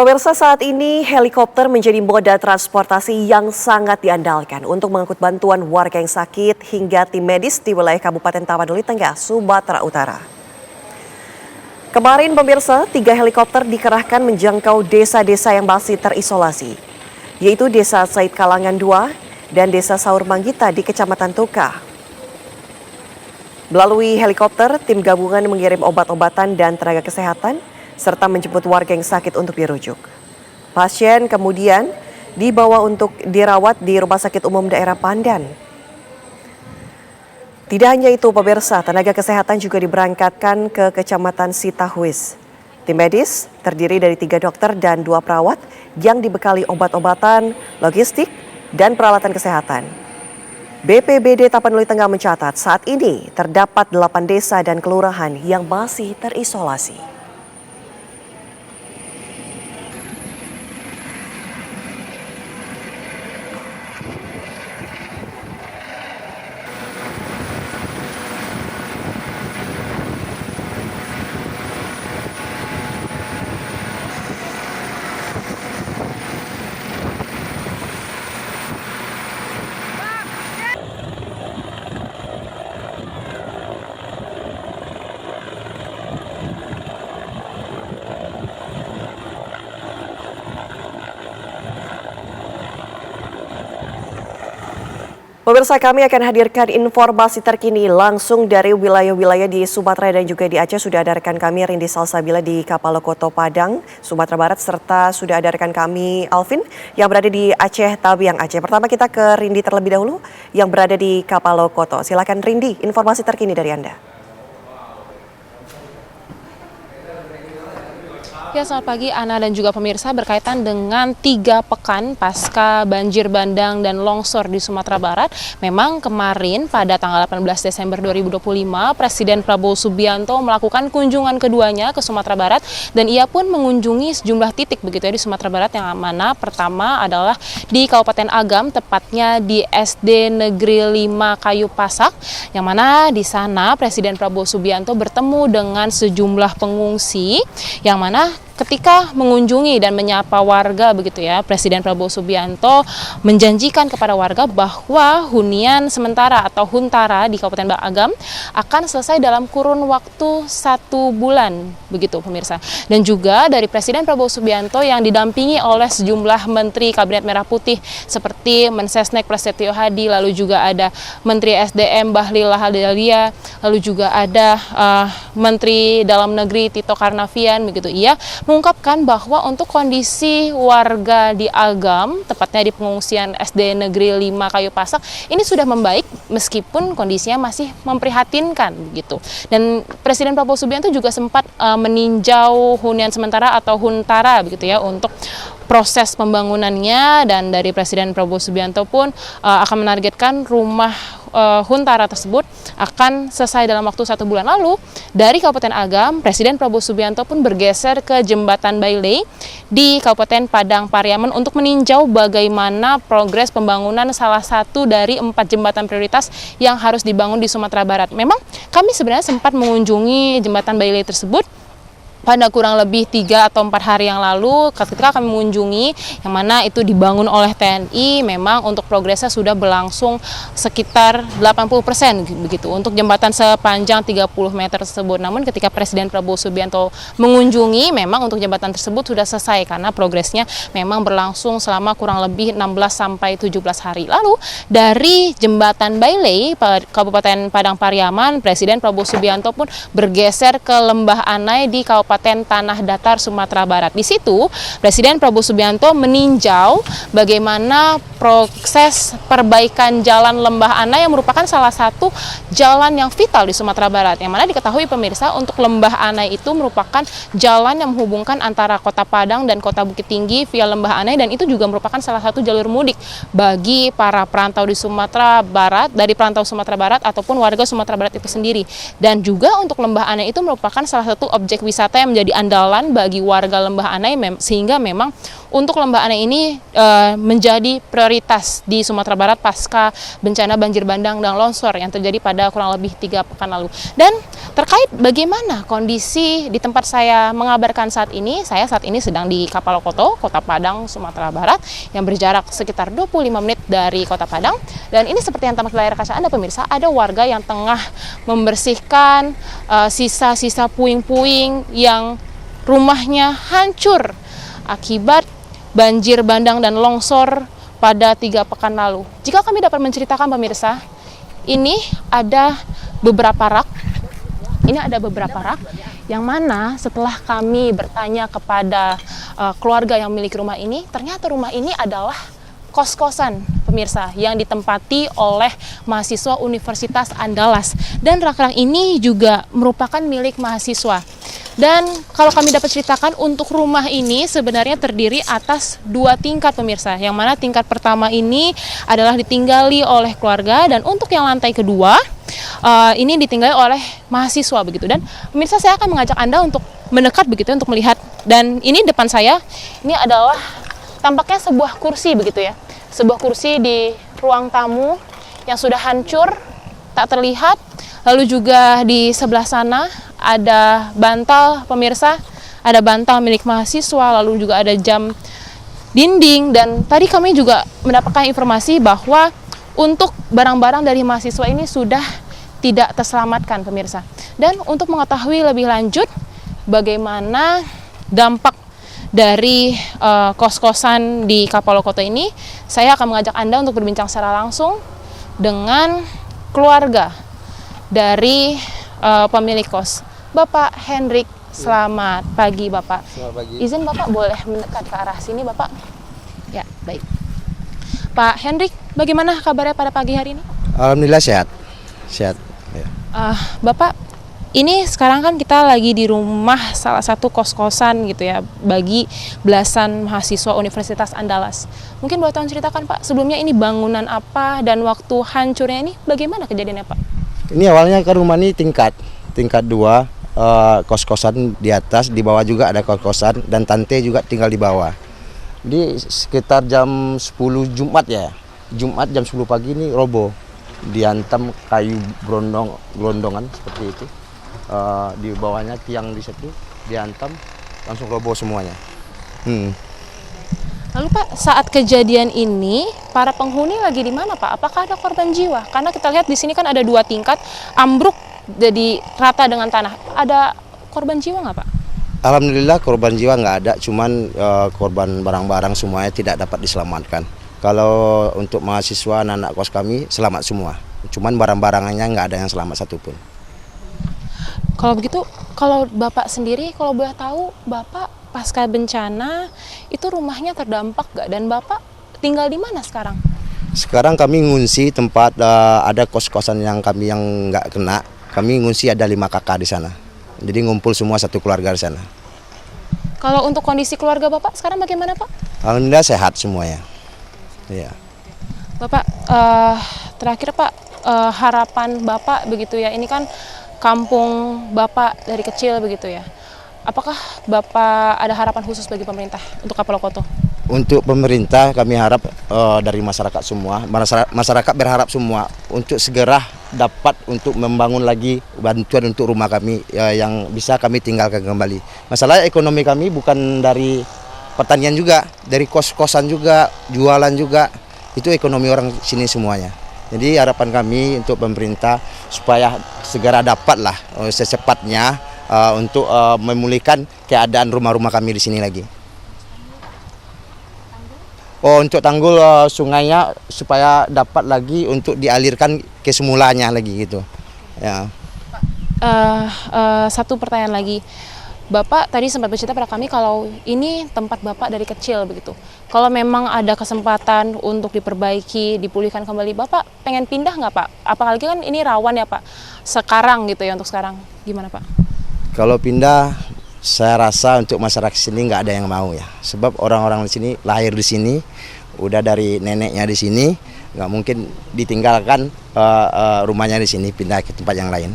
Pemirsa, saat ini helikopter menjadi moda transportasi yang sangat diandalkan untuk mengangkut bantuan warga yang sakit hingga tim medis di wilayah Kabupaten Tapanuli Tengah, Sumatera Utara. Kemarin pemirsa, 3 helikopter dikerahkan menjangkau desa-desa yang masih terisolasi, yaitu Desa Said Kalangan 2 dan Desa Saur Manggita di Kecamatan Toka. Melalui helikopter, tim gabungan mengirim obat-obatan dan tenaga kesehatan serta menjemput warga yang sakit untuk dirujuk. Pasien kemudian dibawa untuk dirawat di Rumah Sakit Umum Daerah Pandan. Tidak hanya itu, pemirsa, tenaga kesehatan juga diberangkatkan ke Kecamatan Sitahuis. Tim medis terdiri dari 3 dokter dan 2 perawat yang dibekali obat-obatan, logistik, dan peralatan kesehatan. BPBD Tapanuli Tengah mencatat saat ini terdapat 8 desa dan kelurahan yang masih terisolasi. Pemirsa, kami akan hadirkan informasi terkini langsung dari wilayah-wilayah di Sumatera dan juga di Aceh. Sudah ada rekan kami Rindi Salsabila di Kapalokoto Padang, Sumatera Barat, serta sudah ada rekan kami Alvin yang berada di Aceh Tabiang, Aceh. Pertama kita ke Rindi terlebih dahulu yang berada di Kapalokoto. Silakan Rindi, informasi terkini dari Anda. Ya, selamat pagi Ana dan juga pemirsa. Berkaitan dengan 3 pekan pasca banjir bandang dan longsor di Sumatera Barat, memang kemarin pada tanggal 18 Desember 2025, Presiden Prabowo Subianto melakukan kunjungan keduanya ke Sumatera Barat dan ia pun mengunjungi sejumlah titik begitu ya di Sumatera Barat, yang mana pertama adalah di Kabupaten Agam, tepatnya di SD Negeri 5 Kayu Pasak, yang mana di sana Presiden Prabowo Subianto bertemu dengan sejumlah pengungsi, yang mana ketika mengunjungi dan menyapa warga begitu ya, Presiden Prabowo Subianto menjanjikan kepada warga bahwa hunian sementara atau huntara di Kabupaten Agam akan selesai dalam kurun waktu 1 bulan begitu pemirsa. Dan juga dari Presiden Prabowo Subianto yang didampingi oleh sejumlah Menteri Kabinet Merah Putih seperti Mensesnek Prasetyo Hadi, lalu juga ada Menteri SDM Bahlil Lahadalia, lalu juga ada Menteri Dalam Negeri Tito Karnavian begitu. Ia mengungkapkan bahwa untuk kondisi warga di Agam, tepatnya di pengungsian SD Negeri 5 Kayu Pasak, ini sudah membaik meskipun kondisinya masih memprihatinkan begitu. Dan Presiden Prabowo Subianto juga sempat meninjau hunian sementara atau huntara begitu ya untuk proses pembangunannya, dan dari Presiden Prabowo Subianto pun akan menargetkan rumah huntara tersebut akan selesai dalam waktu 1 bulan. Lalu dari Kabupaten Agam, Presiden Prabowo Subianto pun bergeser ke Jembatan Bailey di Kabupaten Padang Pariaman untuk meninjau bagaimana progres pembangunan salah satu dari 4 jembatan prioritas yang harus dibangun di Sumatera Barat. Memang kami sebenarnya sempat mengunjungi Jembatan Bailey tersebut pada kurang lebih 3 atau 4 hari yang lalu ketika kami mengunjungi, yang mana itu dibangun oleh TNI. Memang untuk progresnya sudah berlangsung sekitar 80% begitu untuk jembatan sepanjang 30 meter tersebut. Namun ketika Presiden Prabowo Subianto mengunjungi, memang untuk jembatan tersebut sudah selesai karena progresnya memang berlangsung selama kurang lebih 16 sampai 17 hari. Lalu dari Jembatan Bailey Kabupaten Padang Pariaman, Presiden Prabowo Subianto pun bergeser ke Lembah Anai di Kabupaten Tanah Datar, Sumatera Barat. Di situ, Presiden Prabowo Subianto meninjau bagaimana proses perbaikan jalan Lembah Anai yang merupakan salah satu jalan yang vital di Sumatera Barat. Yang mana diketahui pemirsa, untuk Lembah Anai itu merupakan jalan yang menghubungkan antara Kota Padang dan Kota Bukit Tinggi via Lembah Anai, dan itu juga merupakan salah satu jalur mudik bagi para perantau di Sumatera Barat, dari perantau Sumatera Barat ataupun warga Sumatera Barat itu sendiri. Dan juga untuk Lembah Anai itu merupakan salah satu objek wisata yang menjadi andalan bagi warga Lembah Anai, sehingga memang untuk lembah anai ini menjadi prioritas di Sumatera Barat pasca bencana banjir bandang dan longsor yang terjadi pada kurang lebih 3 pekan lalu. Dan terkait bagaimana kondisi di tempat saya mengabarkan saat ini, saya saat ini sedang di Kapalokoto, Kota Padang, Sumatera Barat, yang berjarak sekitar 25 menit dari Kota Padang. Dan ini seperti yang tampak di layar kaca Anda pemirsa, ada warga yang tengah membersihkan sisa-sisa puing-puing yang rumahnya hancur akibat banjir bandang dan longsor pada 3 pekan lalu. Jika kami dapat menceritakan pemirsa, ini ada beberapa rak. Ini ada beberapa rak yang mana setelah kami bertanya kepada keluarga yang memiliki rumah ini, ternyata rumah ini adalah kos-kosan pemirsa yang ditempati oleh mahasiswa Universitas Andalas, dan rak-rak ini juga merupakan milik mahasiswa. Dan kalau kami dapat ceritakan, untuk rumah ini sebenarnya terdiri atas 2 tingkat pemirsa, yang mana tingkat pertama ini adalah ditinggali oleh keluarga, dan untuk yang lantai kedua ini ditinggali oleh mahasiswa begitu. Dan pemirsa, saya akan mengajak Anda untuk mendekat begitu untuk melihat. Dan ini depan saya ini adalah tampaknya sebuah kursi begitu ya, sebuah kursi di ruang tamu yang sudah hancur tak terlihat. Lalu juga di sebelah sana ada bantal pemirsa, ada bantal milik mahasiswa, lalu juga ada jam dinding. Dan tadi kami juga mendapatkan informasi bahwa untuk barang-barang dari mahasiswa ini sudah tidak terselamatkan pemirsa. Dan untuk mengetahui lebih lanjut bagaimana dampak dari kos-kosan di Kapalokoto ini, saya akan mengajak Anda untuk berbincang secara langsung dengan keluarga dari pemilik kos, Bapak Hendrik. Selamat pagi Bapak. Selamat pagi. Izin Bapak boleh mendekat ke arah sini Bapak? Ya, baik. Pak Hendrik, bagaimana kabarnya pada pagi hari ini? Alhamdulillah sehat. Sehat. Ya. Bapak, ini sekarang kan kita lagi di rumah salah satu kos-kosan gitu ya, bagi belasan mahasiswa Universitas Andalas. Mungkin boleh tolong ceritakan Pak, sebelumnya ini bangunan apa dan waktu hancurnya ini bagaimana kejadiannya Pak? Ini awalnya ke rumah ini tingkat 2, kos-kosan di atas, di bawah juga ada kos-kosan, dan tante juga tinggal di bawah. Di sekitar jam 10 Jumat jam 10 pagi ini roboh, dihantam kayu gelondongan seperti itu. Di bawahnya tiang di situ dihantam, langsung roboh semuanya. Lalu Pak, saat kejadian ini para penghuni lagi di mana Pak? Apakah ada korban jiwa? Karena kita lihat di sini kan ada 2 tingkat ambruk jadi rata dengan tanah. Ada korban jiwa nggak Pak? Alhamdulillah korban jiwa nggak ada, cuman korban barang-barang semuanya tidak dapat diselamatkan. Kalau untuk mahasiswa anak-anak kos kami selamat semua, cuman barang-barangnya nggak ada yang selamat satupun. Kalau begitu, kalau Bapak sendiri, kalau boleh tahu, Bapak pasca bencana itu rumahnya terdampak nggak? Dan Bapak tinggal di mana sekarang? Sekarang kami ngungsi tempat ada kos-kosan yang kami yang nggak kena. Kami ngungsi ada 5 kakak di sana. Jadi ngumpul semua satu keluarga di sana. Kalau untuk kondisi keluarga Bapak sekarang bagaimana Pak? Alhamdulillah sehat semuanya. Iya. Bapak, terakhir Pak, harapan Bapak begitu ya, ini kan kampung Bapak dari kecil begitu ya. Apakah Bapak ada harapan khusus bagi pemerintah untuk Kapalokoto? Untuk pemerintah kami harap dari masyarakat semua, masyarakat berharap semua untuk segera dapat untuk membangun lagi bantuan untuk rumah kami yang bisa kami tinggalkan kembali. Masalah ekonomi kami bukan dari pertanian juga, dari kos-kosan juga, jualan juga, itu ekonomi orang sini semuanya. Jadi harapan kami untuk pemerintah supaya segera dapatlah secepatnya untuk memulihkan keadaan rumah-rumah kami di sini lagi. Untuk tanggul sungainya supaya dapat lagi untuk dialirkan ke semulanya lagi gitu. Ya. Satu pertanyaan lagi. Bapak tadi sempat bercerita pada kami kalau ini tempat Bapak dari kecil begitu. Kalau memang ada kesempatan untuk diperbaiki, dipulihkan kembali, Bapak pengen pindah nggak Pak? Apalagi kan ini rawan ya Pak, sekarang gitu ya, untuk sekarang. Gimana Pak? Kalau pindah, saya rasa untuk masyarakat sini nggak ada yang mau ya. Sebab orang-orang di sini lahir di sini, udah dari neneknya di sini, nggak mungkin ditinggalkan rumahnya di sini, pindah ke tempat yang lain.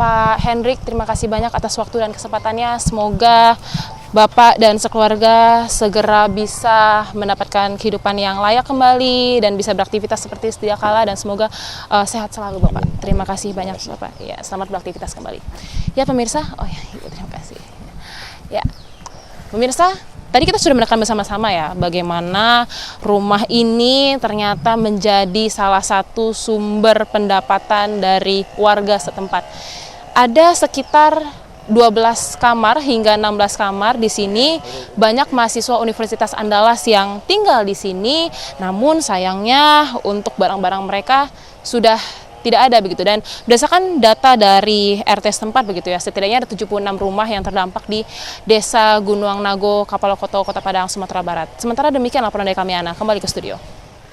Pak Hendrik, terima kasih banyak atas waktu dan kesempatannya. Semoga Bapak dan sekeluarga segera bisa mendapatkan kehidupan yang layak kembali dan bisa beraktivitas seperti sedia kala, dan semoga sehat selalu Bapak. Terima kasih banyak Bapak. Ya, selamat beraktivitas kembali. Ya pemirsa, oh ya Ibu, terima kasih. Ya, pemirsa, tadi kita sudah menekan bersama-sama ya bagaimana rumah ini ternyata menjadi salah satu sumber pendapatan dari warga setempat. Ada sekitar 12 kamar hingga 16 kamar di sini. Banyak mahasiswa Universitas Andalas yang tinggal di sini, namun sayangnya untuk barang-barang mereka sudah tidak ada begitu. Dan berdasarkan data dari RT setempat begitu ya, setidaknya ada 76 rumah yang terdampak di Desa Gunuang Nago, Kapalokoto, Kota Padang, Sumatera Barat. Sementara demikian laporan dari kami, Ana. Kembali ke studio.